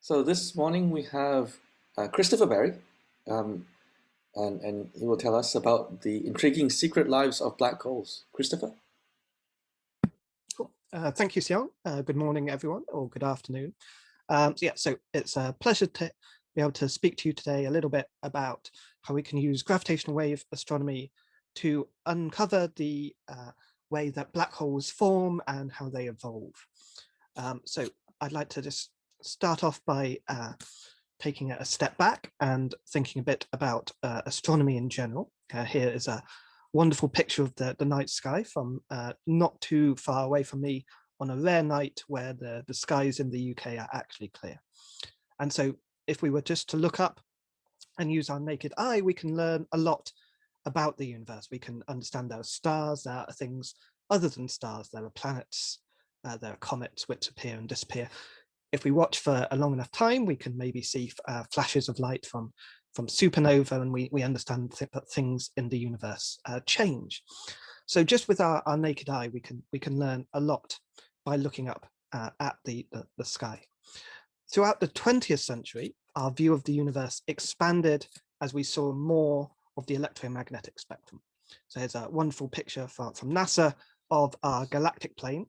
So this morning we have Christopher Berry, um, and he will tell us about the intriguing secret lives of black holes. Christopher? Cool. Thank you, Xiao. Good morning, everyone, or good afternoon. So it's a pleasure to be able to speak to you today a little bit about how we can use gravitational wave astronomy to uncover the way that black holes form and how they evolve. So I'd like to just start off by taking a step back and thinking a bit about astronomy in general. Here is a wonderful picture of the night sky from not too far away from me on a rare night where the skies in the UK are actually clear. And so if we were just to look up and use our naked eye, we can learn a lot about the universe. We can understand there are stars, there are things other than stars, there are planets, there are comets which appear and disappear. If we watch for a long enough time, we can maybe see flashes of light from supernova, and we understand that things in the universe change. So just with our naked eye, we can learn a lot by looking up at the sky. Throughout the 20th century, our view of the universe expanded as we saw more of the electromagnetic spectrum. So here's a wonderful picture from NASA of our galactic plane.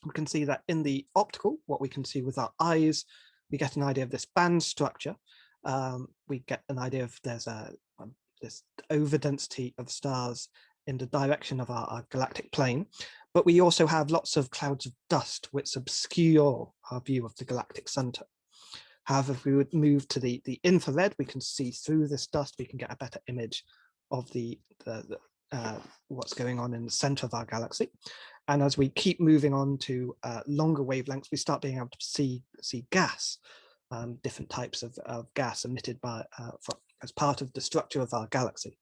We can see that in the optical, what we can see with our eyes, we get an idea of this band structure. We get an idea of there's this overdensity of stars in the direction of our galactic plane, but we also have lots of clouds of dust which obscure our view of the galactic center. However, if we would move to the infrared, we can see through this dust, we can get a better image of what's going on in the center of our galaxy. And as we keep moving on to longer wavelengths, we start being able to see gas, different types of gas emitted by as part of the structure of our galaxy.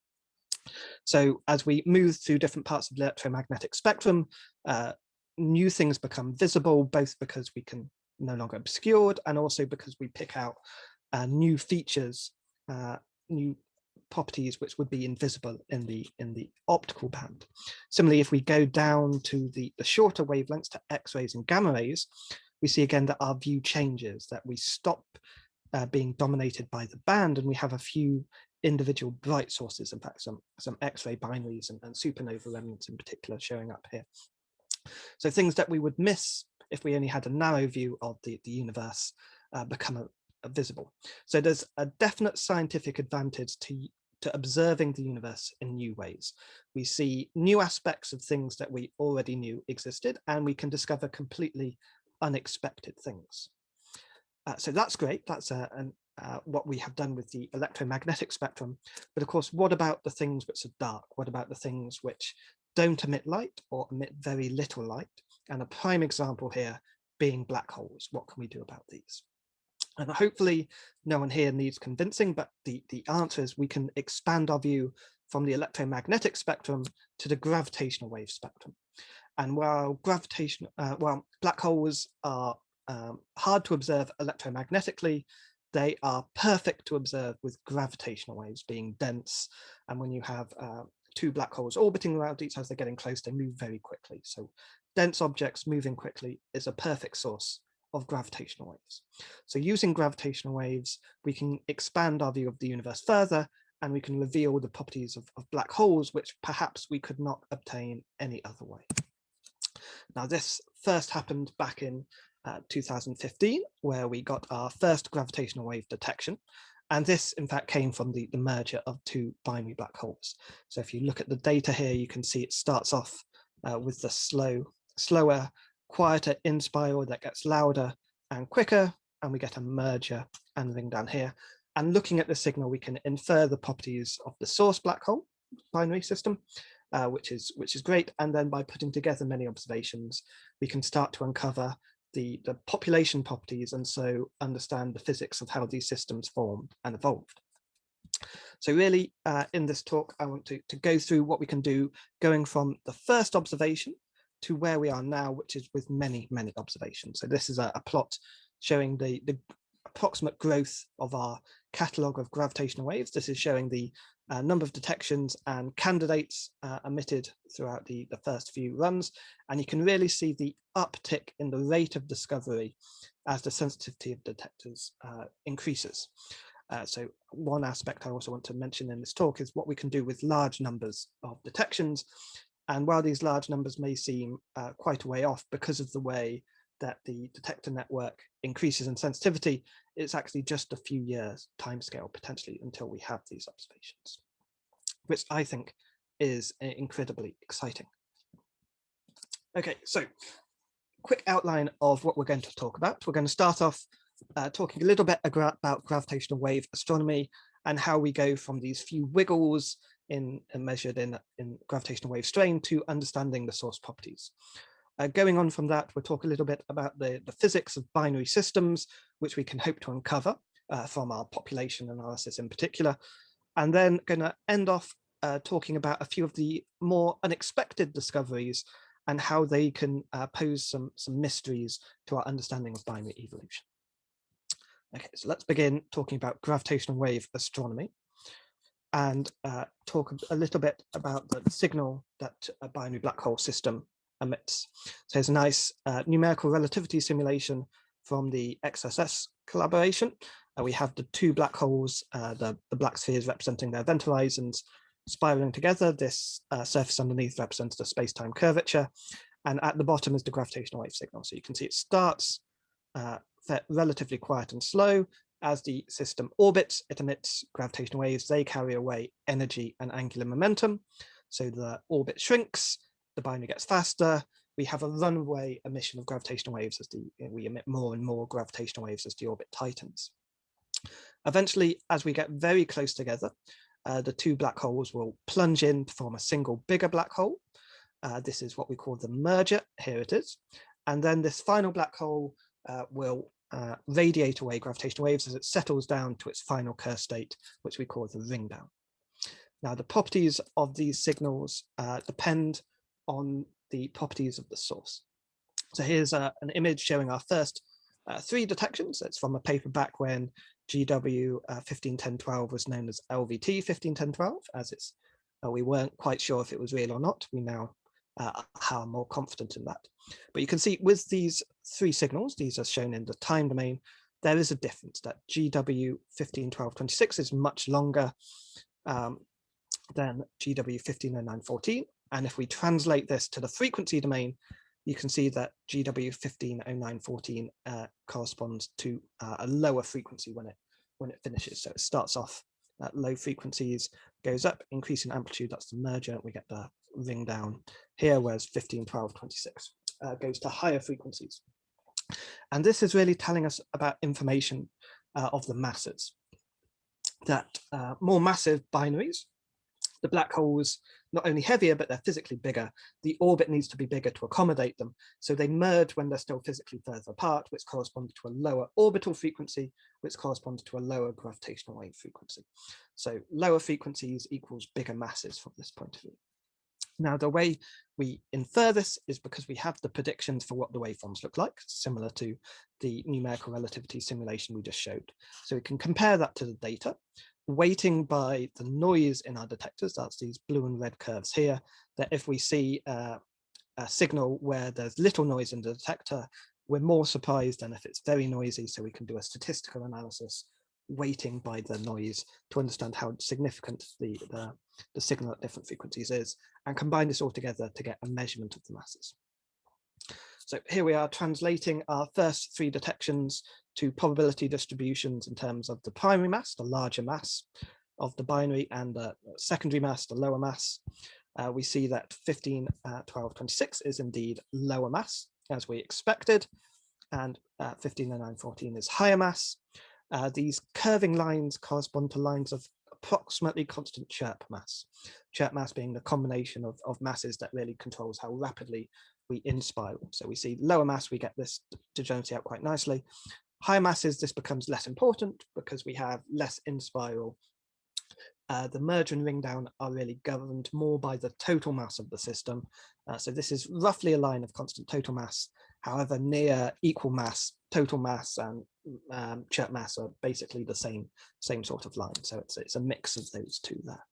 So as we move through different parts of the electromagnetic spectrum, new things become visible, both because we can no longer obscured, and also because we pick out new features, new properties which would be invisible in the optical band. Similarly, if we go down to the shorter wavelengths, to X-rays and gamma rays, we see again that our view changes, that we stop being dominated by the band, and we have a few individual bright sources, in fact some X-ray binaries and supernova remnants in particular showing up here. So things that we would miss if we only had a narrow view of the universe become visible. So there's a definite scientific advantage to observing the universe in new ways. We see new aspects of things that we already knew existed, and we can discover completely unexpected things. So that's great. That's what we have done with the electromagnetic spectrum. But of course, what about the things which are dark? What about the things which don't emit light or emit very little light? And a prime example here being black holes. What can we do about these? And hopefully no one here needs convincing, but the answer is we can expand our view from the electromagnetic spectrum to the gravitational wave spectrum. And while black holes are hard to observe electromagnetically, they are perfect to observe with gravitational waves, being dense. And when you have two black holes orbiting around each other, as they're getting close, they move very quickly. So dense objects moving quickly is a perfect source of gravitational waves. So using gravitational waves, we can expand our view of the universe further, and we can reveal the properties of black holes, which perhaps we could not obtain any other way. Now, this first happened back in 2015, where we got our first gravitational wave detection. And this, in fact, came from the merger of two binary black holes. So if you look at the data here, you can see it starts off with the slower, quieter in spiral that gets louder and quicker, and we get a merger and ring down here. And looking at the signal, we can infer the properties of the source black hole binary system, which is great. And then by putting together many observations, we can start to uncover the population properties, and so understand the physics of how these systems formed and evolved. So really, in this talk, I want to go through what we can do going from the first observation to where we are now, which is with many observations. So this is a plot showing the approximate growth of our catalogue of gravitational waves. This is showing the number of detections and candidates emitted throughout the first few runs. And you can really see the uptick in the rate of discovery as the sensitivity of detectors increases. So one aspect I also want to mention in this talk is what we can do with large numbers of detections. And while these large numbers may seem quite a way off because of the way that the detector network increases in sensitivity, it's actually just a few years timescale potentially until we have these observations, which I think is incredibly exciting. Okay, so quick outline of what we're going to talk about. We're going to start off talking a little bit about gravitational wave astronomy and how we go from these few wiggles measured in gravitational wave strain to understanding the source properties. Going on from that, we'll talk a little bit about the physics of binary systems, which we can hope to uncover from our population analysis in particular. And then going to end off talking about a few of the more unexpected discoveries and how they can pose some mysteries to our understanding of binary evolution. Okay, so let's begin talking about gravitational wave astronomy and talk a little bit about the signal that a binary black hole system emits. So here's a nice numerical relativity simulation from the XSS collaboration. We have the two black holes, the black spheres representing their event horizons, spiraling together. This surface underneath represents the space-time curvature, and at the bottom is the gravitational wave signal. So you can see it starts relatively quiet and slow. As the system orbits, it emits gravitational waves. They carry away energy and angular momentum. So the orbit shrinks, the binary gets faster. We have a runaway emission of gravitational waves as we emit more and more gravitational waves as the orbit tightens. Eventually, as we get very close together, the two black holes will plunge in to form a single bigger black hole. This is what we call the merger. Here it is. And then this final black hole will radiate away gravitational waves as it settles down to its final Kerr state, which we call the ring down. Now, the properties of these signals depend on the properties of the source. So here's an image showing our first 3 detections. It's from a paper back when GW 151012 was known as LVT 151012, as it's we weren't quite sure if it was real or not. We now are more confident in that. But you can see with these 3 signals, these are shown in the time domain, there is a difference that GW 151226 is much longer than GW 150914. And if we translate this to the frequency domain, you can see that GW 150914 corresponds to a lower frequency when it finishes. So it starts off at low frequencies, goes up, increasing amplitude, that's the merger, we get the ring down here, whereas 151226 goes to higher frequencies. And this is really telling us about information of the masses, that more massive binaries, the black holes, not only heavier, but they're physically bigger. The orbit needs to be bigger to accommodate them. So they merge when they're still physically further apart, which corresponds to a lower orbital frequency, which corresponds to a lower gravitational wave frequency. So lower frequencies equals bigger masses from this point of view. Now, the way we infer this is because we have the predictions for what the waveforms look like, similar to the numerical relativity simulation we just showed. So we can compare that to the data, weighting by the noise in our detectors, that's these blue and red curves here, that if we see a signal where there's little noise in the detector, we're more surprised than if it's very noisy, so we can do a statistical analysis weighting by the noise to understand how significant the signal at different frequencies is, and combine this all together to get a measurement of the masses. So here we are translating our first 3 detections to probability distributions in terms of the primary mass, the larger mass of the binary, and the secondary mass, the lower mass. We see that 151226 is indeed lower mass, as we expected, and 150914 is higher mass. These curving lines correspond to lines of approximately constant chirp mass. Chirp mass being the combination of masses that really controls how rapidly we in-spiral. So we see lower mass, we get this degeneracy out quite nicely. Higher masses, this becomes less important because we have less in-spiral. The merge and ring down are really governed more by the total mass of the system. So this is roughly a line of constant total mass. However, near equal mass, total mass and chirp mass are basically the same sort of line. So it's a mix of those two there.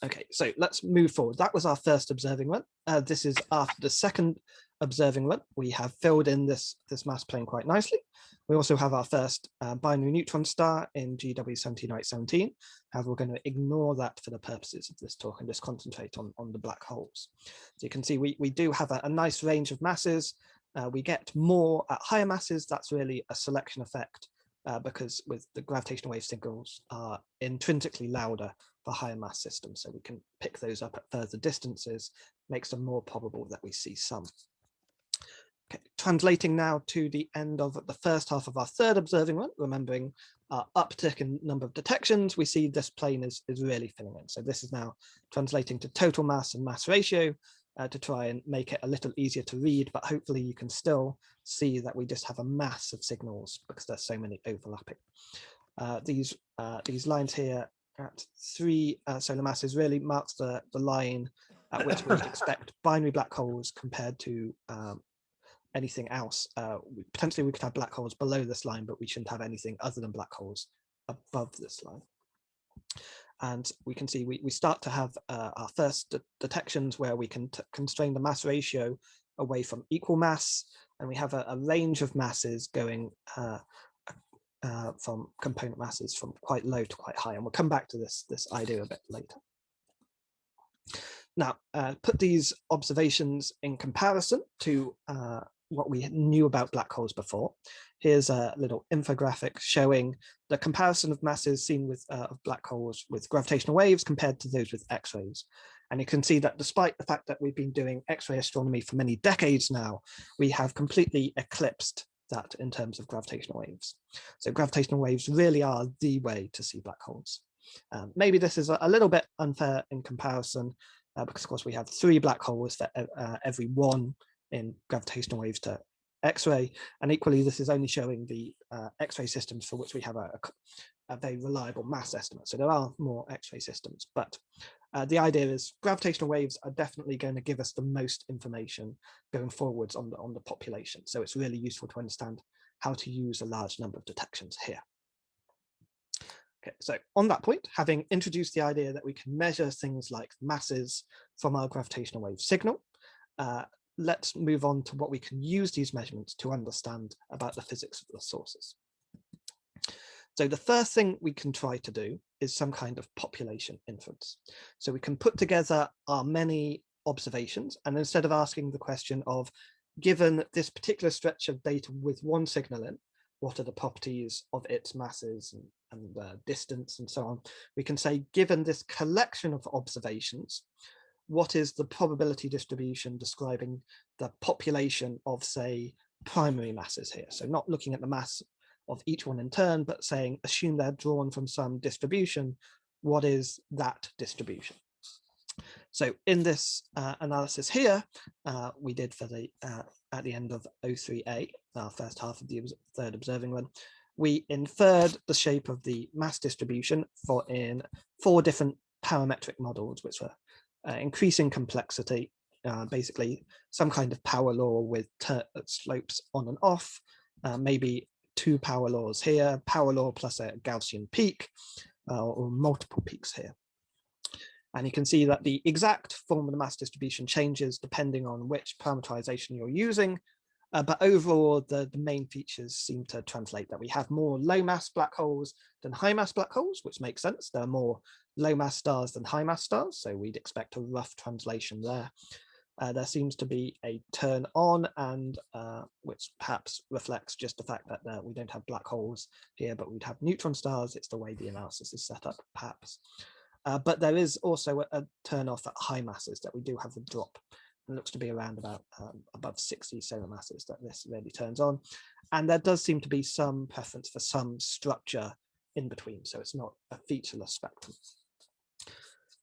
Okay, so let's move forward. That was our first observing one. This is after the second observing one. We have filled in this mass plane quite nicely. We also have our first binary neutron star in GW17817. However, we're going to ignore that for the purposes of this talk and just concentrate on the black holes. So you can see we do have a nice range of masses. We get more at higher masses. That's really a selection effect because with the gravitational wave signals are intrinsically louder for higher mass systems. So we can pick those up at further distances, makes them more probable that we see some. Okay, translating now to the end of the first half of our third observing one, remembering our uptick in number of detections, we see this plane is really filling in. So this is now translating to total mass and mass ratio to try and make it a little easier to read, but hopefully you can still see that we just have a mass of signals because there's so many overlapping. These lines here at 3 solar masses really marks the line at which we would expect binary black holes compared to anything else. Potentially we could have black holes below this line, but we shouldn't have anything other than black holes above this line. And we can see we start to have our first detections where we can constrain the mass ratio away from equal mass, and we have a range of masses going from component masses from quite low to quite high, and we'll come back to this idea a bit later. Now, put these observations in comparison to what we knew about black holes before. Here's a little infographic showing the comparison of masses seen with black holes with gravitational waves compared to those with X-rays. And you can see that despite the fact that we've been doing X-ray astronomy for many decades now, we have completely eclipsed that in terms of gravitational waves. So gravitational waves really are the way to see black holes. Maybe this is a little bit unfair in comparison because of course we have 3 black holes for every 1 in gravitational waves to X-ray, and equally this is only showing the X-ray systems for which we have a very reliable mass estimate. So there are more X-ray systems, but the idea is gravitational waves are definitely going to give us the most information going forwards on the population. So it's really useful to understand how to use a large number of detections here. Okay, so on that point, having introduced the idea that we can measure things like masses from our gravitational wave signal, let's move on to what we can use these measurements to understand about the physics of the sources. So the first thing we can try to do is some kind of population inference. So we can put together our many observations, and instead of asking the question of, given this particular stretch of data with one signal in, what are the properties of its masses and distance and so on, we can say, given this collection of observations, what is the probability distribution describing the population of, say, primary masses here? So not looking at the mass of each one in turn, but saying, assume they're drawn from some distribution, what is that distribution? So in this analysis here, we did for the at the end of O3A, our first half of the third observing one, we inferred the shape of the mass distribution in 4 different parametric models, which were increasing complexity, basically some kind of power law with slopes on and off, maybe 2 power laws here, power law plus a Gaussian peak, or multiple peaks here. And you can see that the exact form of the mass distribution changes depending on which parameterization you're using, but overall the main features seem to translate, that we have more low mass black holes than high mass black holes, which makes sense. There are more low mass stars than high mass stars, so we'd expect a rough translation there. There seems to be a turn on, and which perhaps reflects just the fact that we don't have black holes here, but we'd have neutron stars. It's the way the analysis is set up, perhaps. But there is also a turn off at high masses, that we do have a drop. It looks to be around about above 60 solar masses that this really turns on. And there does seem to be some preference for some structure in between, so it's not a featureless spectrum.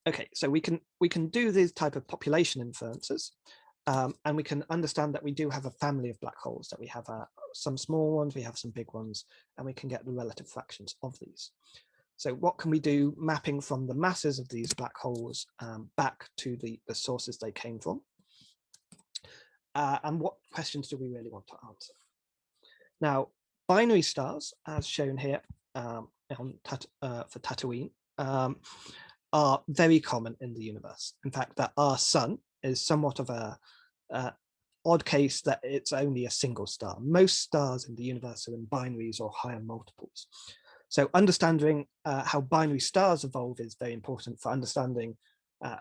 Okay, so we can do these type of population inferences, and we can understand that we do have a family of black holes, that we have some small ones, we have some big ones, and we can get the relative fractions of these. So what can we do mapping from the masses of these black holes back to the sources they came from? And what questions do we really want to answer? Now, binary stars, as shown here for Tatooine, are very common in the universe. In fact, that our sun is somewhat of a odd case that it's only a single star. Most stars in the universe are in binaries or higher multiples. So understanding how binary stars evolve is very important for understanding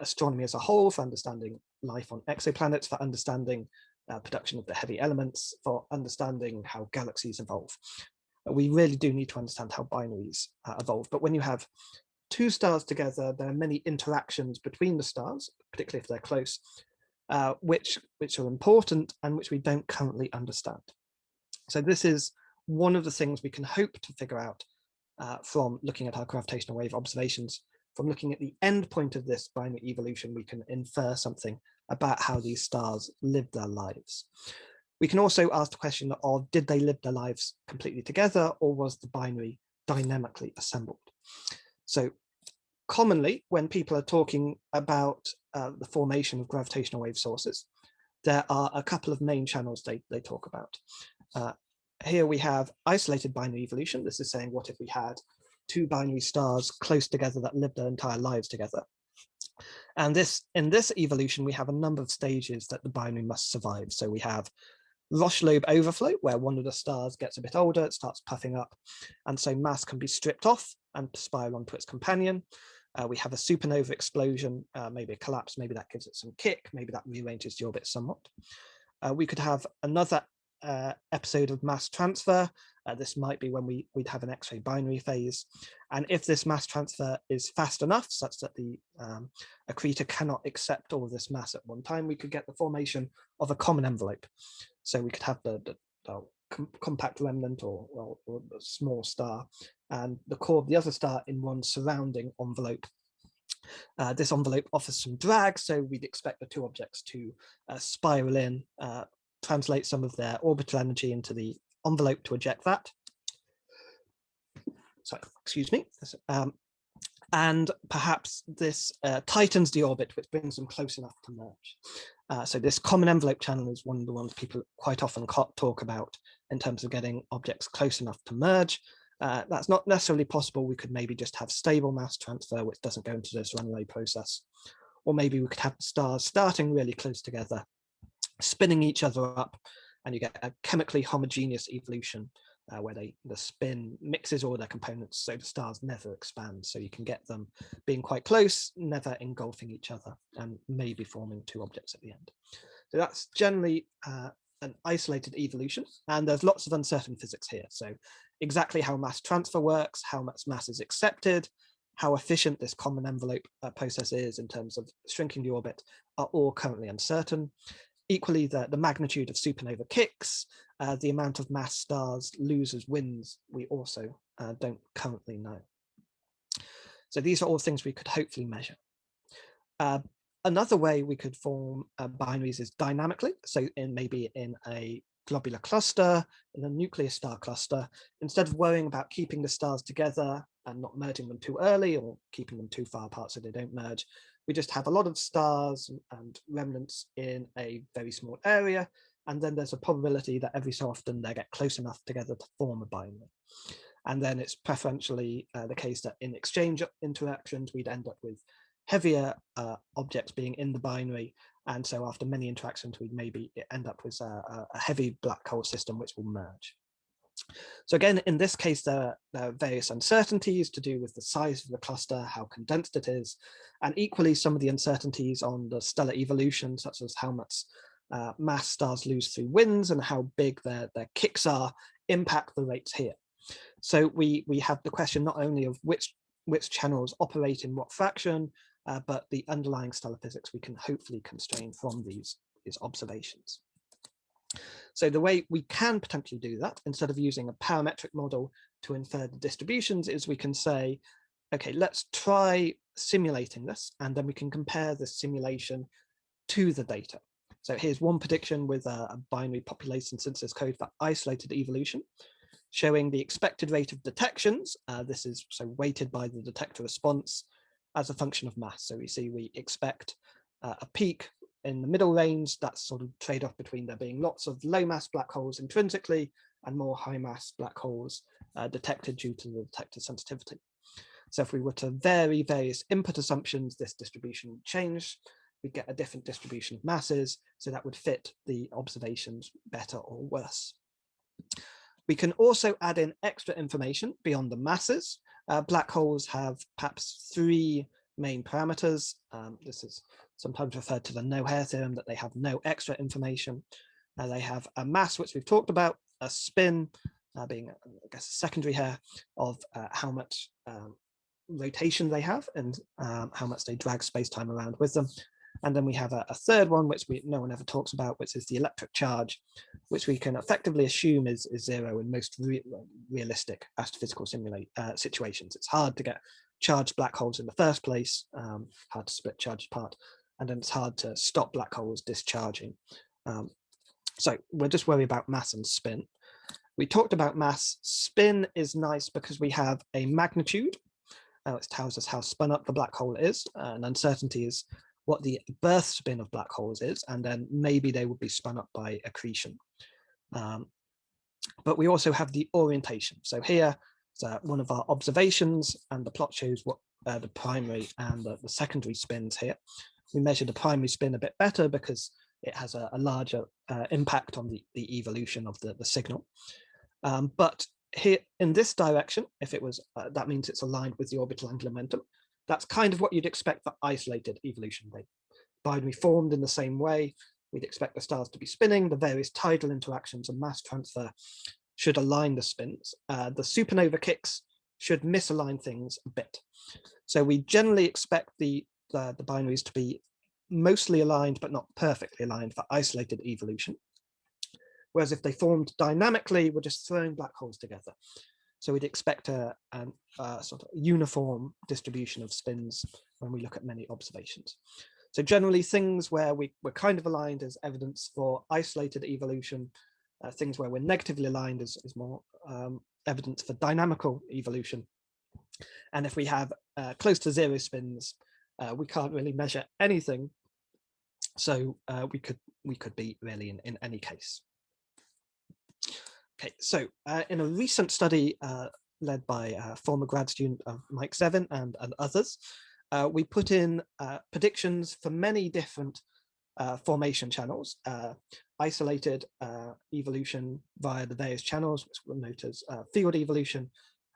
astronomy as a whole, for understanding life on exoplanets, for understanding production of the heavy elements, for understanding how galaxies evolve. We really do need to understand how binaries evolve. But when you have two stars together, there are many interactions between the stars, particularly if they're close, which are important and which we don't currently understand. So this is one of the things we can hope to figure out from looking at our gravitational wave observations. From looking at the end point of this binary evolution, we can infer something about how these stars live their lives. We can also ask the question of, did they live their lives completely together, or was the binary dynamically assembled? So commonly, when people are talking about the formation of gravitational wave sources, there are a couple of main channels they talk about. Here we have isolated binary evolution. This is saying, what if we had two binary stars close together that lived their entire lives together? And in this evolution, we have a number of stages that the binary must survive. So we have Roche lobe overflow, where one of the stars gets a bit older, it starts puffing up, and so mass can be stripped off and spiral onto its companion. We have a supernova explosion, maybe a collapse, maybe that gives it some kick, maybe that rearranges the orbit somewhat. We could have another episode of mass transfer. This might be when we'd have an X-ray binary phase. And if this mass transfer is fast enough, such that the accretor cannot accept all of this mass at one time, we could get the formation of a common envelope. So we could have the compact remnant or a small star and the core of the other star in one surrounding envelope. This envelope offers some drag, so we'd expect the two objects to spiral in, translate some of their orbital energy into the envelope to eject that. Sorry, excuse me. And perhaps this tightens the orbit, which brings them close enough to merge. So this common envelope channel is one of the ones people quite often talk about in terms of getting objects close enough to merge. That's not necessarily possible. We could maybe just have stable mass transfer, which doesn't go into this runaway process. Or maybe we could have the stars starting really close together, spinning each other up, and you get a chemically homogeneous evolution where the spin mixes all their components, so the stars never expand. So you can get them being quite close, never engulfing each other, and maybe forming two objects at the end. So that's generally an isolated evolution, and there's lots of uncertain physics here. So exactly how mass transfer works, how much mass is accepted, how efficient this common envelope process is in terms of shrinking the orbit are all currently uncertain. Equally, the magnitude of supernova kicks, the amount of mass stars lose as wins, we also don't currently know. So these are all things we could hopefully measure. Another way we could form binaries is dynamically. So maybe in a globular cluster, in a nuclear star cluster, instead of worrying about keeping the stars together and not merging them too early or keeping them too far apart so they don't merge, we just have a lot of stars and remnants in a very small area, and then there's a probability that every so often they get close enough together to form a binary. And then it's preferentially the case that in exchange interactions, we'd end up with heavier objects being in the binary, and so after many interactions, we'd maybe end up with a heavy black hole system which will merge. So again, in this case, there are various uncertainties to do with the size of the cluster, how condensed it is, and equally some of the uncertainties on the stellar evolution, such as how much mass stars lose through winds and how big their kicks are, impact the rates here. So we have the question not only of which channels operate in what fraction, but the underlying stellar physics we can hopefully constrain from these observations. So the way we can potentially do that, instead of using a parametric model to infer the distributions, is we can say, okay, let's try simulating this, and then we can compare the simulation to the data. So here's one prediction with a binary population synthesis code for isolated evolution, showing the expected rate of detections. This is so weighted by the detector response as a function of mass. So we see we expect a peak in the middle range. That's sort of trade-off between there being lots of low mass black holes intrinsically and more high mass black holes detected due to the detector sensitivity. So if we were to vary various input assumptions, this distribution would change. We get a different distribution of masses, so that would fit the observations better or worse. We can also add in extra information beyond the masses. Black holes have perhaps 3 main parameters. This is sometimes referred to the no Hair theorem, that they have no extra information. They have a mass, which we've talked about, a spin, being, I guess, a secondary hair of how much rotation they have and how much they drag space-time around with them. And then we have a third one, which no one ever talks about, which is the electric charge, which we can effectively assume is 0 in most realistic astrophysical situations. It's hard to get charged black holes in the first place, hard to split charge apart, and then it's hard to stop black holes discharging. So we'll just worry about mass and spin. We talked about mass. Spin is nice because we have a magnitude, which tells us how spun up the black hole is, and uncertainty is what the birth spin of black holes is, and then maybe they would be spun up by accretion. But we also have the orientation. So here is one of our observations, and the plot shows what the primary and the secondary spins here. We measure the primary spin a bit better because it has a larger impact on the evolution of the signal. But here in this direction, if it was, that means it's aligned with the orbital angular momentum. That's kind of what you'd expect for isolated evolution. They binary formed in the same way. We'd expect the stars to be spinning. The various tidal interactions and mass transfer should align the spins. The supernova kicks should misalign things a bit. So we generally expect the binaries to be mostly aligned, but not perfectly aligned for isolated evolution. Whereas if they formed dynamically, we're just throwing black holes together. So we'd expect a sort of uniform distribution of spins when we look at many observations. So generally things where we're kind of aligned is evidence for isolated evolution. Things where we're negatively aligned is more evidence for dynamical evolution. And if we have close to 0 spins, we can't really measure anything. So we could be really in any case. Okay, so in a recent study led by a former grad student of Mike Zevin and others, we put in predictions for many different formation channels, isolated evolution via the various channels, which we'll note as field evolution,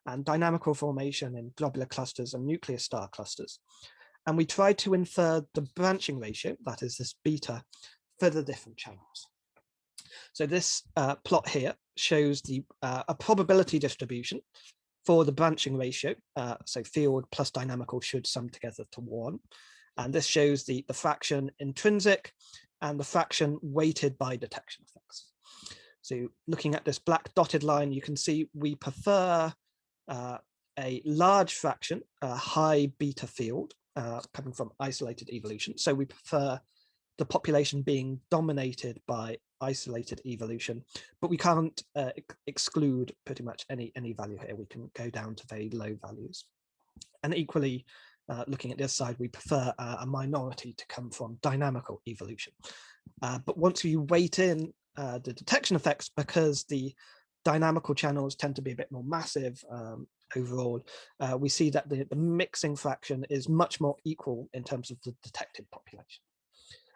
and dynamical formation in globular clusters and nuclear star clusters. And we tried to infer the branching ratio, that is this beta, for the different channels. So this plot here shows a probability distribution for the branching ratio. So field plus dynamical should sum together to 1. And this shows the fraction intrinsic and the fraction weighted by detection effects. So looking at this black dotted line, you can see we prefer a large fraction, a high beta field coming from isolated evolution. So we prefer the population being dominated by isolated evolution, but we can't exclude pretty much any value here. We can go down to very low values. And equally, looking at this side, we prefer a minority to come from dynamical evolution. But once you weight in the detection effects, because the dynamical channels tend to be a bit more massive overall, we see that the mixing fraction is much more equal in terms of the detected population.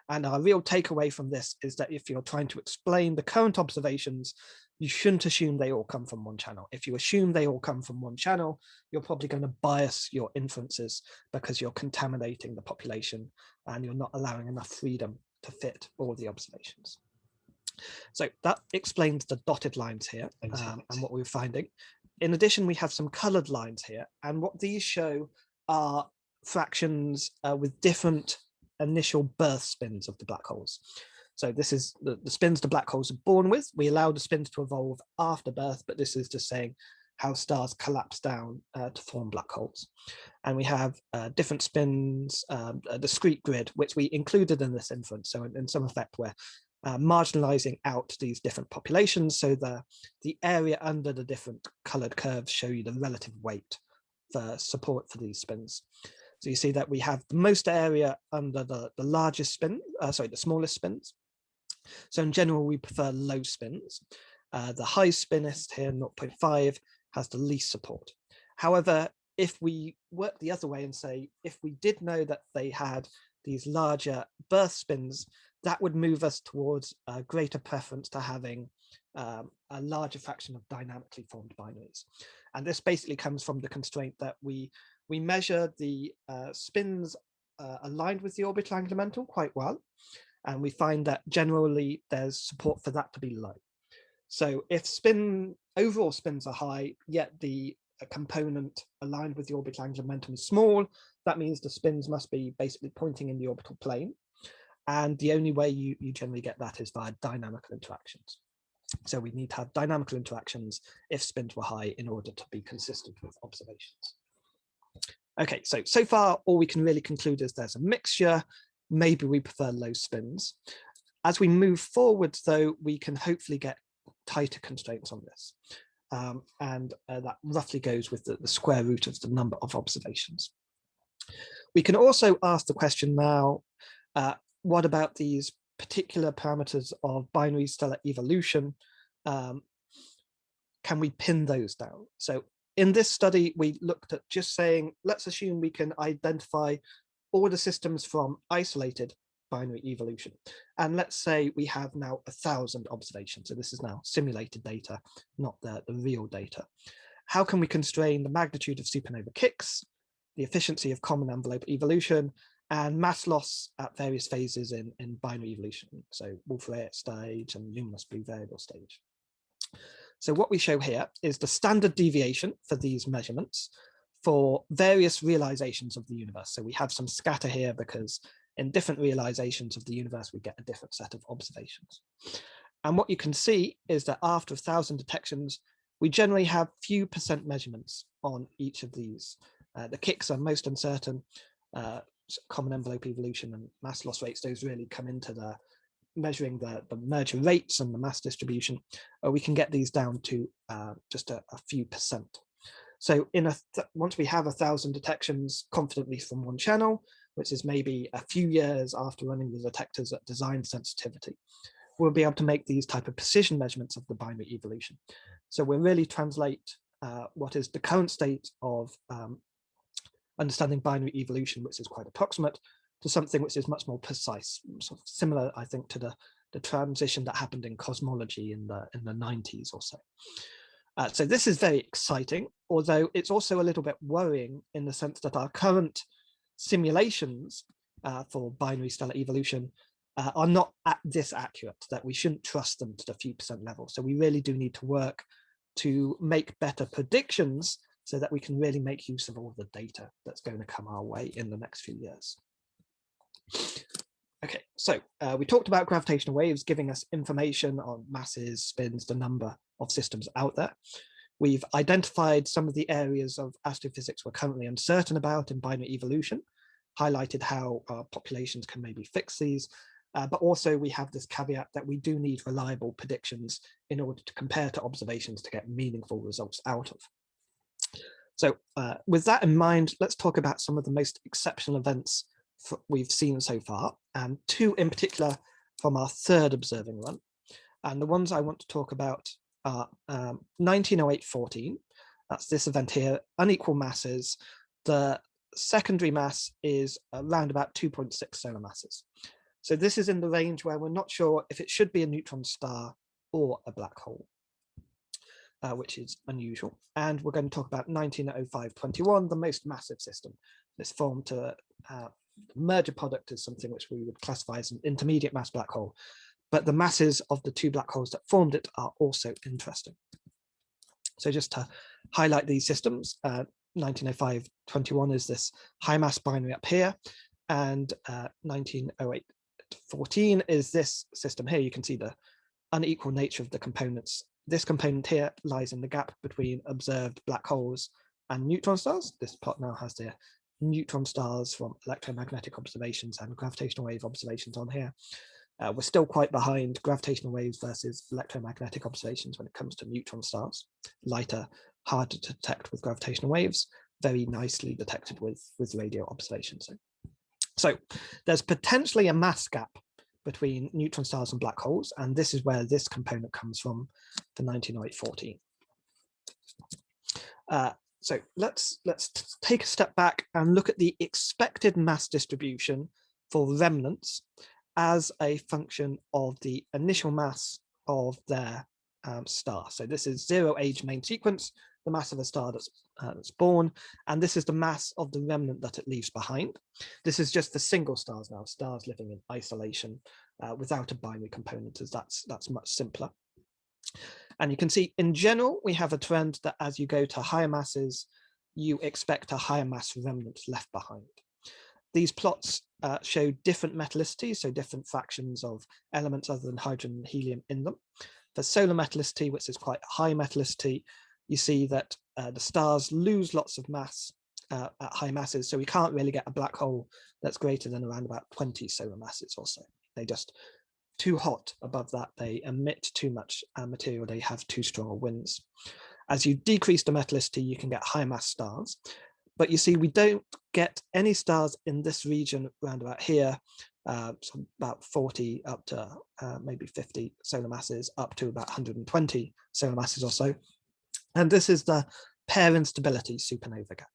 And our real takeaway from this is that if you're trying to explain the current observations, you shouldn't assume they all come from one channel. If you assume they all come from one channel, you're probably going to bias your inferences because you're contaminating the population and you're not allowing enough freedom to fit all the observations. So that explains the dotted lines here and what we're finding. In addition, we have some colored lines here, and what these show are fractions with different initial birth spins of the black holes. So this is the spins the black holes are born with. We allow the spins to evolve after birth, but this is just saying how stars collapse down to form black holes. And we have different spins, a discrete grid, which we included in this inference. So in some effect, we're marginalizing out these different populations. So the area under the different colored curves show you the relative weight for support for these spins. So you see that we have the most area under the largest spin, the smallest spins. So in general, we prefer low spins. The high spinest here, 0.5, has the least support. However, if we work the other way and say, if we did know that they had these larger birth spins, that would move us towards a greater preference to having a larger fraction of dynamically formed binaries. And this basically comes from the constraint that we measure the spins aligned with the orbital angular momentum quite well. And we find that generally there's support for that to be low. So if overall spins are high, yet the component aligned with the orbital angular momentum is small, that means the spins must be basically pointing in the orbital plane. And the only way you generally get that is via dynamical interactions. So we need to have dynamical interactions if spins were high in order to be consistent with observations. Okay, so far all we can really conclude is there's a mixture. Maybe we prefer low spins. As we move forward, though, we can hopefully get tighter constraints on this. And that roughly goes with the square root of the number of observations. We can also ask the question now, what about these particular parameters of binary stellar evolution? Can we pin those down? So in this study, we looked at just saying, let's assume we can identify all the systems from isolated binary evolution. And let's say we have now 1,000 observations. So this is now simulated data, not the real data. How can we constrain the magnitude of supernova kicks, the efficiency of common envelope evolution, and mass loss at various phases in binary evolution? So Wolf-Rayet stage and luminous blue variable stage. So what we show here is the standard deviation for these measurements for various realizations of the universe. So we have some scatter here because in different realizations of the universe, we get a different set of observations. And what you can see is that after 1,000 detections, we generally have few percent measurements on each of these. The kicks are most uncertain. Common envelope evolution and mass loss rates, those really come into the measuring the merger rates and the mass distribution. We can get these down to just a few percent. So once we have 1,000 detections confidently from one channel, which is maybe a few years after running the detectors at design sensitivity, we'll be able to make these type of precision measurements of the binary evolution. So we'll really translate what is the current state of understanding binary evolution, which is quite approximate, to something which is much more precise, sort of similar, I think, to the transition that happened in cosmology in the 90s or so. So this is very exciting, although it's also a little bit worrying in the sense that our current simulations for binary stellar evolution are not this accurate, that we shouldn't trust them to the few percent level. So we really do need to work to make better predictions so that we can really make use of all the data that's going to come our way in the next few years. Okay, so we talked about gravitational waves giving us information on masses, spins, the number of systems out there. We've identified some of the areas of astrophysics we're currently uncertain about in binary evolution, highlighted how populations can maybe fix these, but also we have this caveat that we do need reliable predictions in order to compare to observations to get meaningful results out of. So with that in mind, let's talk about some of the most exceptional events we've seen so far, and two in particular from our third observing run. And the ones I want to talk about are 1908-14. That's this event here, unequal masses. The secondary mass is around about 2.6 solar masses. So this is in the range where we're not sure if it should be a neutron star or a black hole, which is unusual. And we're going to talk about 1905-21, the most massive system. This formed to the merger product is something which we would classify as an intermediate mass black hole, but the masses of the two black holes that formed it are also interesting. So just to highlight these systems, 1905-21 is this high mass binary up here, and 1908-14 is this system here. You can see the unequal nature of the components. This component here lies in the gap between observed black holes and neutron stars. This plot now has the neutron stars from electromagnetic observations and gravitational wave observations on here. We're still quite behind gravitational waves versus electromagnetic observations when it comes to neutron stars. Lighter, harder to detect with gravitational waves, very nicely detected with radio observations. So there's potentially a mass gap between neutron stars and black holes, and this is where this component comes from for 1908-14. So let's take a step back and look at the expected mass distribution for remnants as a function of the initial mass of their star. So this is 0-age main sequence, the mass of a star that's born, and this is the mass of the remnant that it leaves behind. This is just for single stars now, stars living in isolation without a binary component, as that's much simpler. And you can see in general, we have a trend that as you go to higher masses, you expect a higher mass remnant left behind. These plots show different metallicities, so different fractions of elements other than hydrogen and helium in them. For solar metallicity, which is quite high metallicity, you see that the stars lose lots of mass at high masses, so we can't really get a black hole that's greater than around about 20 solar masses or so. They just too hot above that, they emit too much material, they have too strong winds. As you decrease the metallicity, you can get high mass stars, but you see we don't get any stars in this region around about here, so about 40 up to maybe 50 solar masses, up to about 120 solar masses or so. And this is the pair instability supernova gap.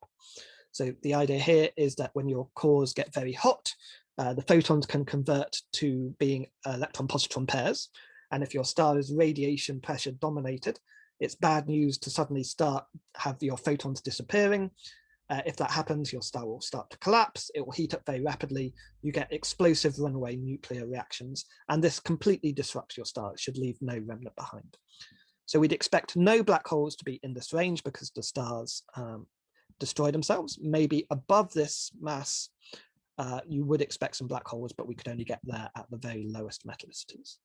So the idea here is that when your cores get very hot, the photons can convert to being electron-positron pairs. And if your star is radiation pressure dominated, it's bad news to suddenly have your photons disappearing. If that happens, your star will start to collapse. It will heat up very rapidly. You get explosive runaway nuclear reactions, and this completely disrupts your star. It should leave no remnant behind. So we'd expect no black holes to be in this range because the stars destroy themselves. Maybe above this mass, you would expect some black holes, but we could only get there at the very lowest metallicities.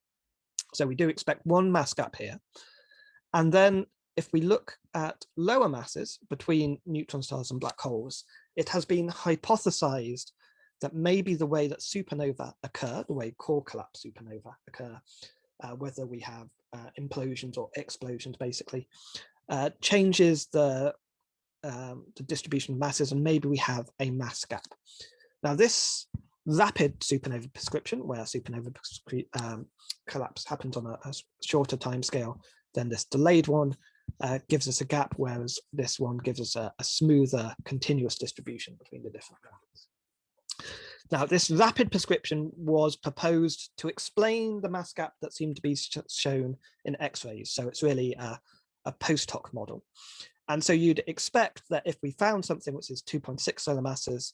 So we do expect one mass gap here. And then if we look at lower masses between neutron stars and black holes, it has been hypothesized that maybe the way that supernova occur, the way core collapse supernova occur, whether we have implosions or explosions basically, changes the distribution of masses, and maybe we have a mass gap. Now this rapid supernova prescription, where supernova collapse happens on a shorter time scale than this delayed one, gives us a gap, whereas this one gives us a smoother continuous distribution between the different gaps. Now, this rapid prescription was proposed to explain the mass gap that seemed to be shown in X-rays. So it's really a post hoc model. And so you'd expect that if we found something which is 2.6 solar masses,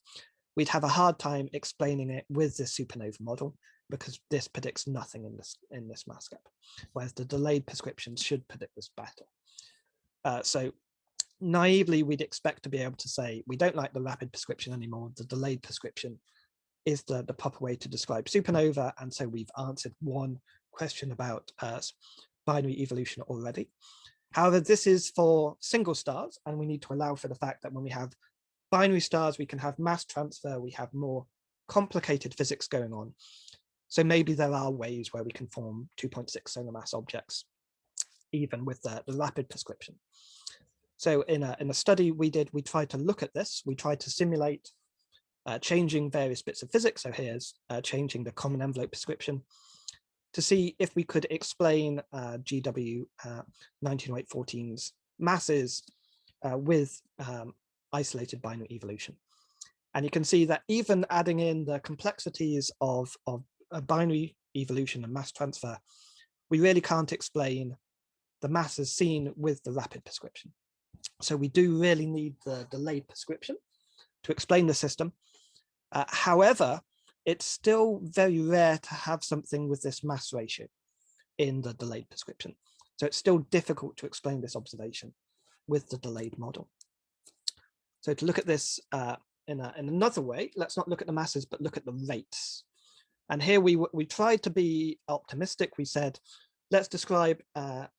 we'd have a hard time explaining it with this supernova model, because this predicts nothing in this mass gap, whereas the delayed prescriptions should predict this better. So naively, we'd expect to be able to say, we don't like the rapid prescription anymore, the delayed prescription is the proper way to describe supernova. And so we've answered one question about binary evolution already. However, this is for single stars, and we need to allow for the fact that when we have binary stars, we can have mass transfer, we have more complicated physics going on. So maybe there are ways where we can form 2.6 solar mass objects, even with the rapid prescription. So in a study we did, we tried to look at this. We tried to simulate changing various bits of physics. So here's changing the common envelope prescription to see if we could explain GW 1908-14's masses with isolated binary evolution. And you can see that even adding in the complexities of a binary evolution and mass transfer, we really can't explain the masses seen with the rapid prescription. So we do really need the delayed prescription to explain the system. However, it's still very rare to have something with this mass ratio in the delayed prescription. So it's still difficult to explain this observation with the delayed model. So to look at this in another way, let's not look at the masses, but look at the rates. And here we tried to be optimistic. We said, let's describe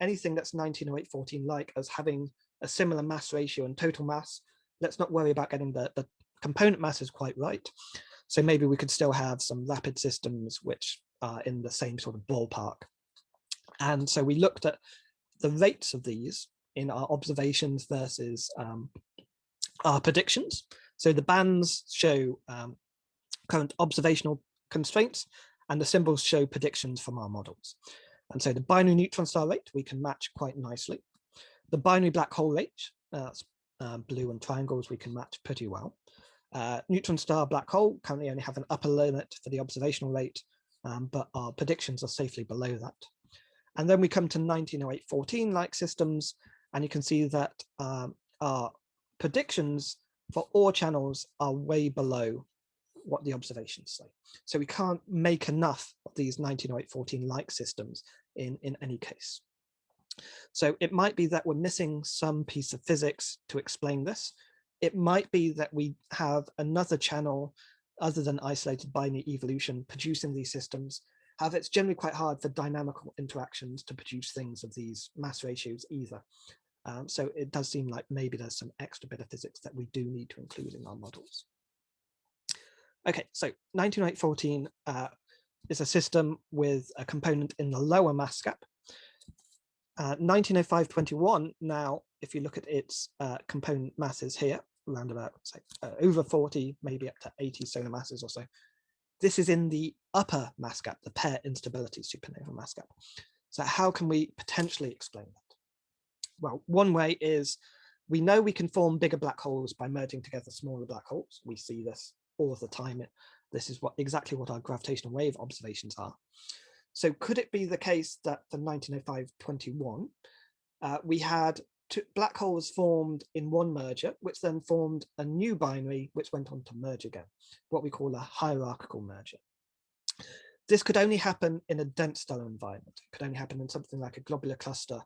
anything that's 1908-14 like as having a similar mass ratio and total mass. Let's not worry about getting the component masses quite right. So maybe we could still have some rapid systems which are in the same sort of ballpark. And so we looked at the rates of these in our observations versus our predictions. So the bands show current observational constraints, and the symbols show predictions from our models. And so the binary neutron star rate we can match quite nicely. The binary black hole rate, blue and triangles we can match pretty well. Neutron star black hole currently only have an upper limit for the observational rate, but our predictions are safely below that. And then we come to 1908-14-like systems, and you can see that our predictions for all channels are way below what the observations say. So we can't make enough of these 1908-14-like systems in any case. So it might be that we're missing some piece of physics to explain this. It might be that we have another channel other than isolated binary evolution producing these systems. However, it's generally quite hard for dynamical interactions to produce things of these mass ratios either. So it does seem like maybe there's some extra bit of physics that we do need to include in our models. Okay, so 1908-14 is a system with a component in the lower mass gap. 1905-21, now, if you look at its component masses here, around about say, over 40, maybe up to 80 solar masses or so, this is in the upper mass gap, the pair instability supernova mass gap. So how can we potentially explain that? Well, one way is we know we can form bigger black holes by merging together smaller black holes. We see this all of the time. This is exactly what our gravitational wave observations are. So could it be the case that for 1905-21, we had black holes formed in one merger, which then formed a new binary, which went on to merge again, what we call a hierarchical merger. This could only happen in a dense stellar environment. It could only happen in something like a globular cluster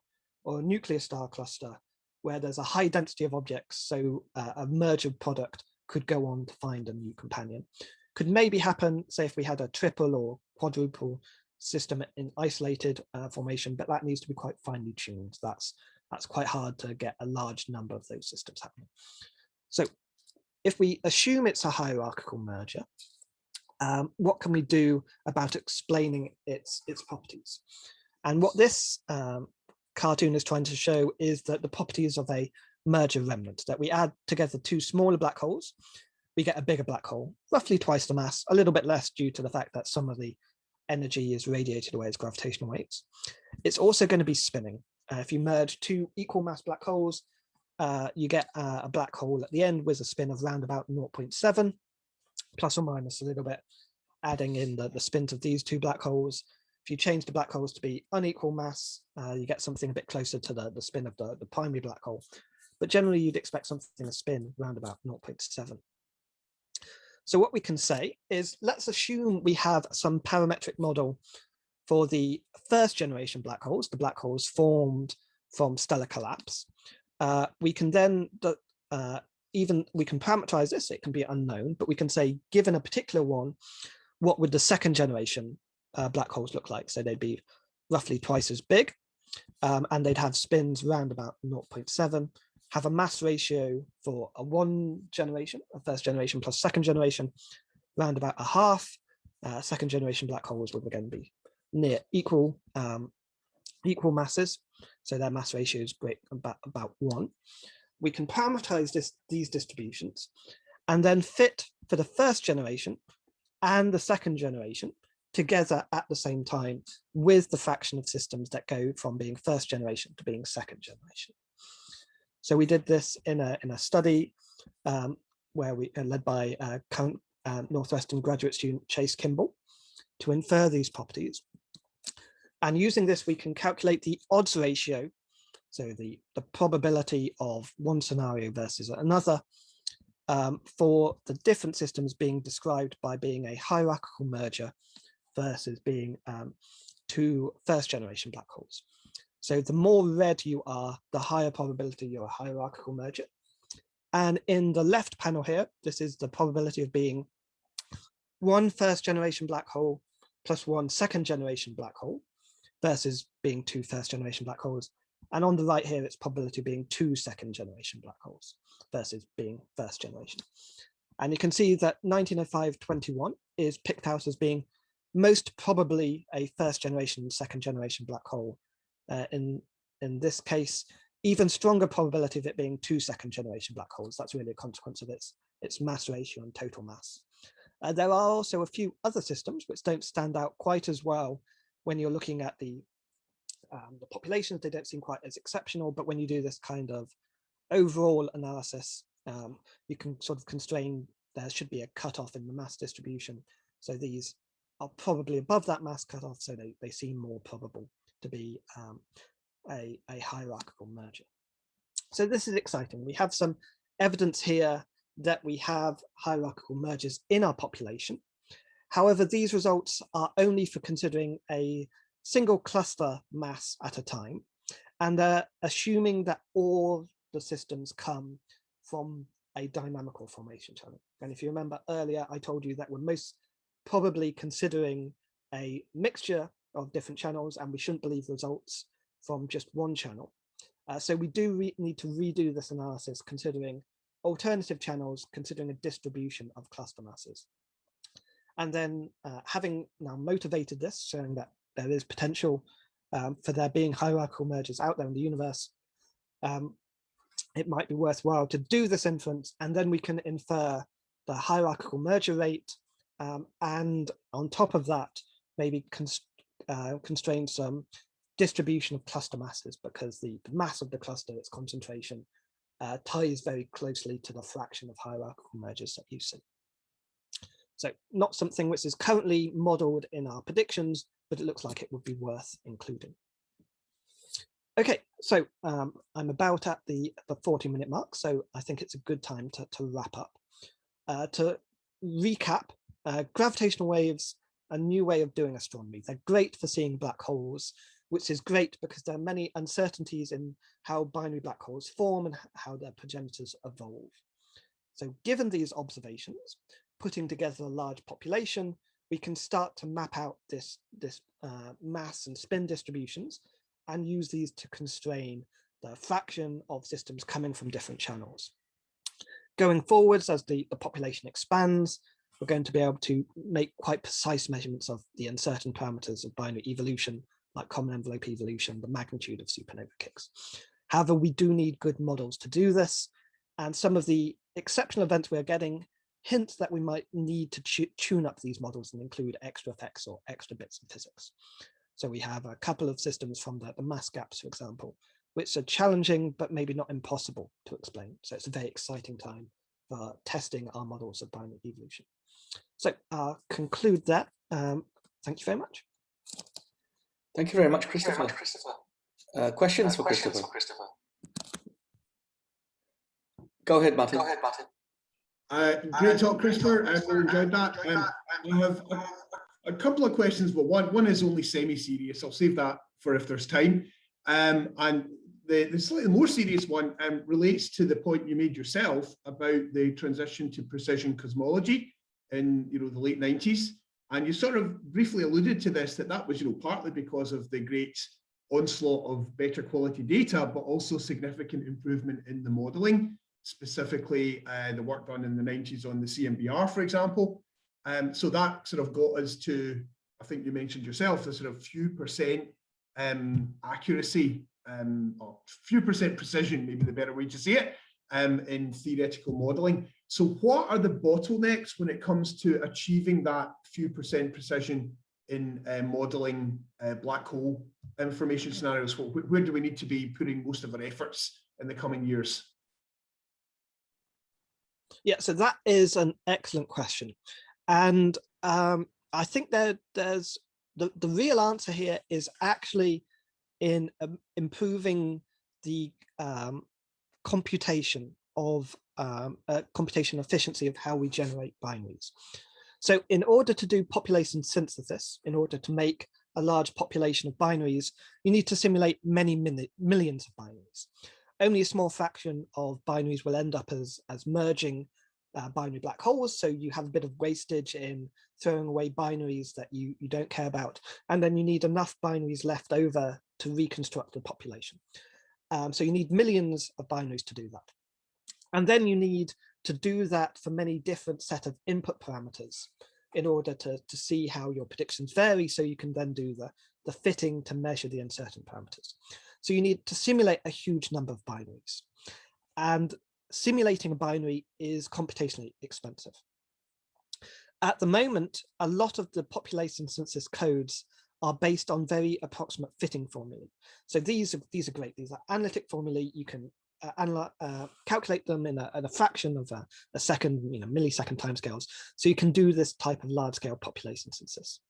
or a nuclear star cluster, where there's a high density of objects, so a merged product could go on to find a new companion. Could maybe happen, say, if we had a triple or quadruple system in isolated formation, but that needs to be quite finely tuned. That's quite hard to get a large number of those systems happening. So if we assume it's a hierarchical merger, what can we do about explaining its properties? And what this cartoon is trying to show is that the properties of a merger remnant, that we add together two smaller black holes, we get a bigger black hole, roughly twice the mass, a little bit less due to the fact that some of the energy is radiated away as gravitational waves. It's also going to be spinning. If you merge two equal mass black holes, you get a black hole at the end with a spin of around about 0.7, plus or minus a little bit, adding in the spins of these two black holes. If you change the black holes to be unequal mass, you get something a bit closer to the spin of the primary black hole. But generally, you'd expect something to spin around about 0.7. So what we can say is, let's assume we have some parametric model for the first generation black holes, the black holes formed from stellar collapse. We can then, we can parameterize this, it can be unknown, but we can say, given a particular one, what would the second generation black holes look like? So they'd be roughly twice as big, and they'd have spins around about 0.7, have a mass ratio for a one generation, a first generation plus second generation, around about a half. Second generation black holes would again be near equal masses, so their mass ratio is great about 1. We can parameterize these distributions and then fit for the first generation and the second generation together at the same time with the fraction of systems that go from being first generation to being second generation. So we did this in a study where we led by current Northwestern graduate student Chase Kimball to infer these properties. And using this, we can calculate the odds ratio, so the probability of one scenario versus another, for the different systems being described by being a hierarchical merger versus being two first generation black holes. So the more red you are, the higher probability you're a hierarchical merger. And in the left panel here, this is the probability of being one first generation black hole plus one second generation black hole versus being two first generation black holes. And on the right here, it's probability of being two second generation black holes versus being first generation. And you can see that 1905-21 is picked out as being most probably a first generation, second generation black hole. In this case, even stronger probability of it being two second generation black holes. That's really a consequence of its mass ratio and total mass. There are also a few other systems which don't stand out quite as well when you're looking at the populations. They don't seem quite as exceptional, but when you do this kind of overall analysis, you can sort of constrain, there should be a cutoff in the mass distribution. So these are probably above that mass cutoff, so they seem more probable to be a hierarchical merger. So this is exciting. We have some evidence here that we have hierarchical mergers in our population. However, these results are only for considering a single cluster mass at a time, and they're assuming that all the systems come from a dynamical formation channel. And if you remember earlier, I told you that we're most probably considering a mixture of different channels, and we shouldn't believe results from just one channel. So we do need to redo this analysis, considering alternative channels, considering a distribution of cluster masses. And then having now motivated this, showing that there is potential for there being hierarchical mergers out there in the universe, it might be worthwhile to do this inference, and then we can infer the hierarchical merger rate, and on top of that, maybe constrain some distribution of cluster masses, because the mass of the cluster, its concentration, ties very closely to the fraction of hierarchical mergers that you see. So not something which is currently modeled in our predictions, but it looks like it would be worth including. Okay, so I'm about at the 40-minute mark, so I think it's a good time to wrap up. To recap, gravitational waves, a new way of doing astronomy. They're great for seeing black holes, which is great because there are many uncertainties in how binary black holes form and how their progenitors evolve. So given these observations, putting together a large population, we can start to map out this mass and spin distributions and use these to constrain the fraction of systems coming from different channels. Going forwards, as the population expands, we're going to be able to make quite precise measurements of the uncertain parameters of binary evolution, like common envelope evolution, the magnitude of supernova kicks. However, we do need good models to do this, and some of the exceptional events we're getting hint that we might need to tune up these models and include extra effects or extra bits of physics. So we have a couple of systems from the mass gaps, for example, which are challenging, but maybe not impossible to explain. So it's a very exciting time for testing our models of binary evolution. So I'll conclude that. Thank you very much. Thank you very much, Christopher. Questions for Christopher? Go ahead, Martin. Great talk, Christopher. I really enjoyed that. I have a couple of questions, but one is only semi-serious. I'll save that for if there's time. And the slightly more serious one relates to the point you made yourself about the transition to precision cosmology in the late 90s. And you sort of briefly alluded to this, that was partly because of the great onslaught of better quality data, but also significant improvement in the modeling, specifically the work done in the 90s on the CMBR, for example. So that sort of got us to, I think you mentioned yourself, the sort of few percent accuracy, or few percent precision, maybe the better way to say it, in theoretical modeling. So what are the bottlenecks when it comes to achieving that few percent precision in modeling black hole information scenarios? Where do we need to be putting most of our efforts in the coming years? Yeah, so that is an excellent question. And I think there's the real answer here is actually in improving the computation efficiency of how we generate binaries. So in order to do population synthesis, in order to make a large population of binaries, you need to simulate many millions of binaries. Only a small fraction of binaries will end up as merging binary black holes, so you have a bit of wastage in throwing away binaries that you don't care about, and then you need enough binaries left over to reconstruct the population. So you need millions of binaries to do that. And then you need to do that for many different set of input parameters in order to see how your predictions vary, so you can then do the fitting to measure the uncertain parameters. So you need to simulate a huge number of binaries. And simulating a binary is computationally expensive. At the moment, a lot of the population synthesis codes are based on very approximate fitting formulae. So these are great. These are analytic formulae. You can calculate them in a fraction of a second, millisecond timescales. So you can do this type of large-scale population synthesis.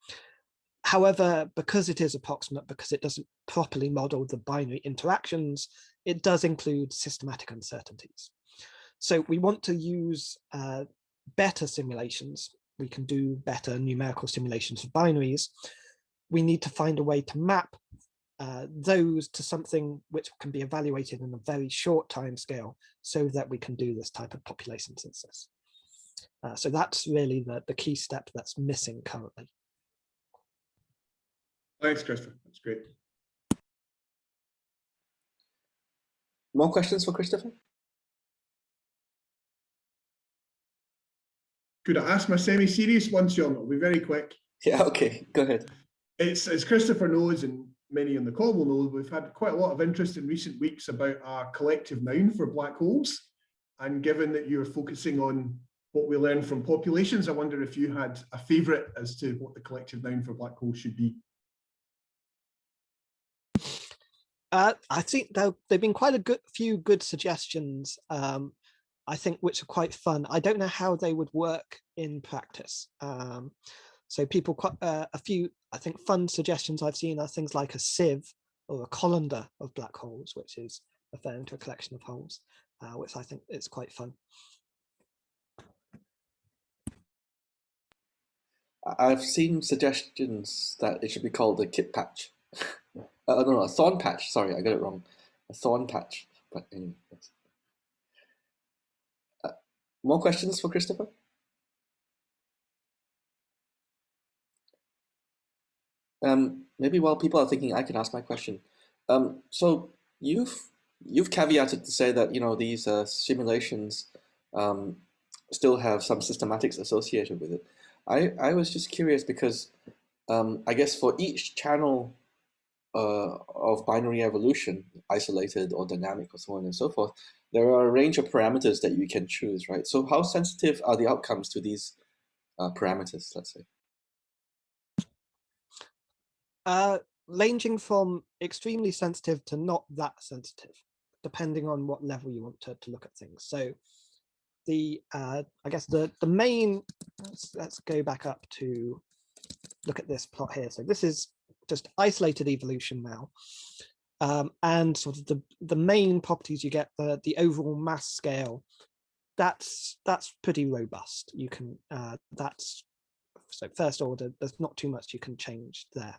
However, because it is approximate, because it doesn't properly model the binary interactions, it does include systematic uncertainties. So we want to use better simulations. We can do better numerical simulations of binaries. We need to find a way to map those to something which can be evaluated in a very short time scale so that we can do this type of population synthesis. So that's really the key step that's missing currently. Thanks, Christopher. That's great. More questions for Christopher? Could I ask my semi-serious one, Sean? It'll be very quick. Yeah, okay, go ahead. It's as Christopher knows, and many on the call will know, we've had quite a lot of interest in recent weeks about our collective noun for black holes. And given that you're focusing on what we learn from populations, I wonder if you had a favourite as to what the collective noun for black holes should be. I think there've been quite a few good suggestions, I think, which are quite fun. I don't know how they would work in practice. So people, a few, I think, fun suggestions I've seen are things like a sieve or a colander of black holes, which is referring to a collection of holes, which I think is quite fun. I've seen suggestions that it should be called a kit patch. No, a thorn patch. Sorry, I got it wrong. A thorn patch. But anyway. More questions for Christopher? Maybe while people are thinking, I can ask my question. So you've caveated to say that these simulations still have some systematics associated with it. I was just curious because I guess for each channel of binary evolution, isolated or dynamic or so on and so forth, there are a range of parameters that you can choose, right? So how sensitive are the outcomes to these parameters, let's say? Ranging from extremely sensitive to not that sensitive, depending on what level you want to look at things. So I guess the main, let's go back up to look at this plot here. So this is just isolated evolution now. And sort of the main properties you get, the overall mass scale, that's pretty robust. You can, so first order, there's not too much you can change there.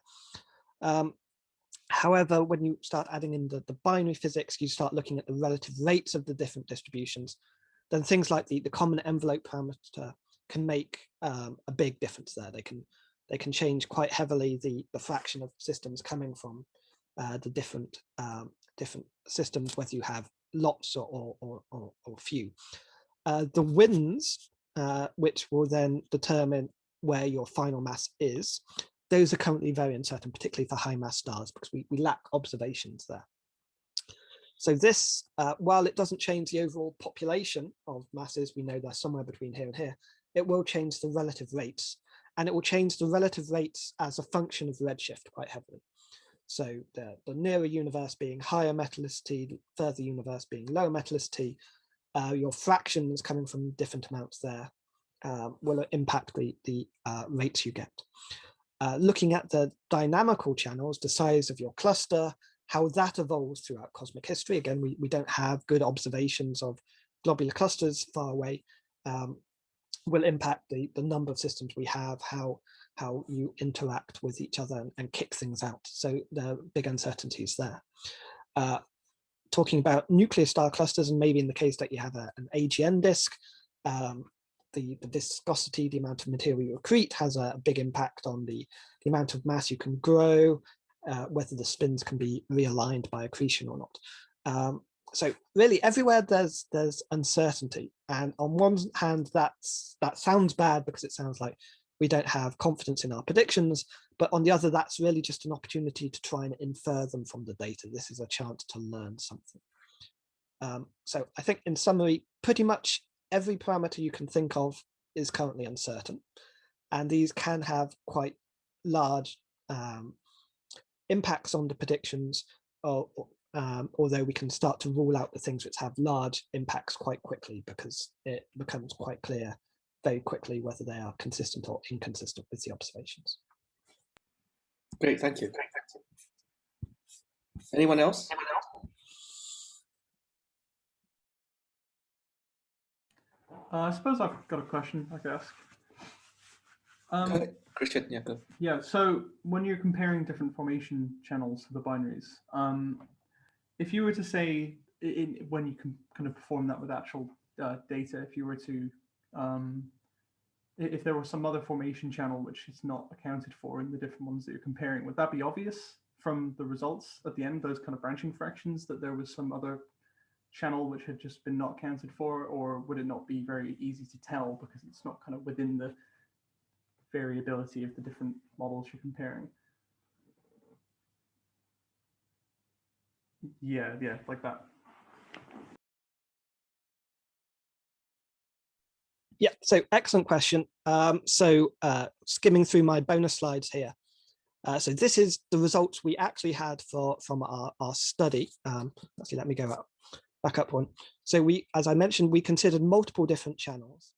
However, when you start adding in the binary physics, you start looking at the relative rates of the different distributions, then things like the common envelope parameter can make a big difference there. They can change quite heavily the fraction of systems coming from the different systems, whether you have lots or few. The winds, which will then determine where your final mass is, those are currently very uncertain, particularly for high mass stars, because we lack observations there. So this, while it doesn't change the overall population of masses, we know they're somewhere between here and here, it will change the relative rates, and it will change the relative rates as a function of redshift quite heavily. So the nearer universe being higher metallicity, further universe being lower metallicity, your fractions coming from different amounts there will impact the rates you get. Looking at the dynamical channels, the size of your cluster, how that evolves throughout cosmic history. Again, we don't have good observations of globular clusters far away, will impact the number of systems we have, how you interact with each other and kick things out. So there are big uncertainties there. Talking about nuclear star clusters, and maybe in the case that you have an AGN disk, the viscosity, the amount of material you accrete has a big impact on the amount of mass you can grow, whether the spins can be realigned by accretion or not. So really everywhere there's uncertainty. And on one hand, that sounds bad because it sounds like we don't have confidence in our predictions, but on the other, that's really just an opportunity to try and infer them from the data. This is a chance to learn something. So I think in summary, pretty much every parameter you can think of is currently uncertain. And these can have quite large impacts on the predictions, or although we can start to rule out the things which have large impacts quite quickly, because it becomes quite clear very quickly whether they are consistent or inconsistent with the observations. Great, thank you. Anyone else? I suppose I've got a question I could ask. Christian, yeah, go. Yeah, so when you're comparing different formation channels for the binaries, if you were to say, when you can kind of perform that with actual data, if you were to, if there was some other formation channel which is not accounted for in the different ones that you're comparing, would that be obvious from the results at the end, those kind of branching fractions, that there was some other channel which had just been not accounted for, or would it not be very easy to tell because it's not kind of within the variability of the different models you're comparing? Yeah, like that. Yeah, so excellent question. Skimming through my bonus slides here. So this is the results we actually had from our study. Actually, let me go back up one. So as I mentioned, we considered multiple different channels.